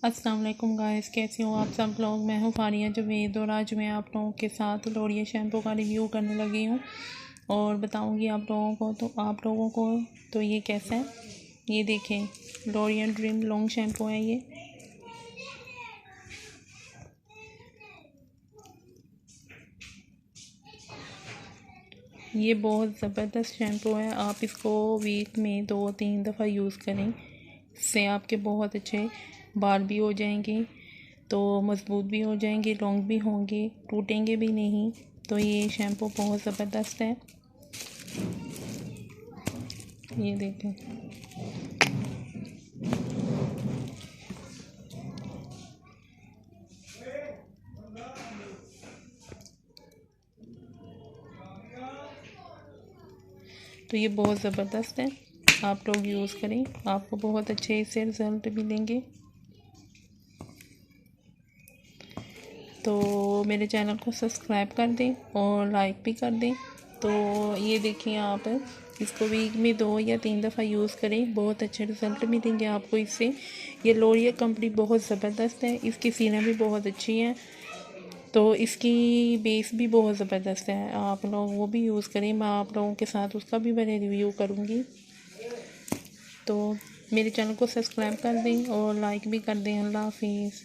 अस्सलाम वालेकुम गाइस, कैसे हो आप सब लोग। मैं हूँ फारिया जवेद और आज मैं आप लोगों के साथ लोरियल शैम्पू का रिव्यू करने लगी हूँ और बताऊँगी आप लोगों को तो ये कैसा है। ये देखें, लोरियल ड्रीम लॉन्ग शैम्पू है ये बहुत ज़बरदस्त शैम्पू है। आप इसको वीक में 2-3 दफ़ा यूज़ करें, इससे आपके बहुत अच्छे बाल भी हो जाएंगे, तो मज़बूत भी हो जाएंगे, लॉन्ग भी होंगे, टूटेंगे भी नहीं। तो ये शैम्पू बहुत ज़बरदस्त है। ये देखें, तो ये बहुत ज़बरदस्त है। आप लोग यूज़ करें, आपको बहुत अच्छे इससे रिज़ल्ट मिलेंगे। तो मेरे चैनल को सब्सक्राइब कर दें और लाइक भी कर दें। तो ये देखिए, आप इसको वीक में 2 या 3 दफ़ा यूज़ करें, बहुत अच्छे रिज़ल्ट मिलेंगे आपको इससे। ये लोरियल कंपनी बहुत ज़बरदस्त है, इसकी सीरें भी बहुत अच्छी हैं, तो इसकी बेस भी बहुत ज़बरदस्त है। आप लोग वो भी यूज़ करें, मैं आप लोगों के साथ उसका भी मैंने रिव्यू करूँगी। तो मेरे चैनल को सब्सक्राइब कर दें और लाइक भी कर दें। अल्लाह हाफिज़।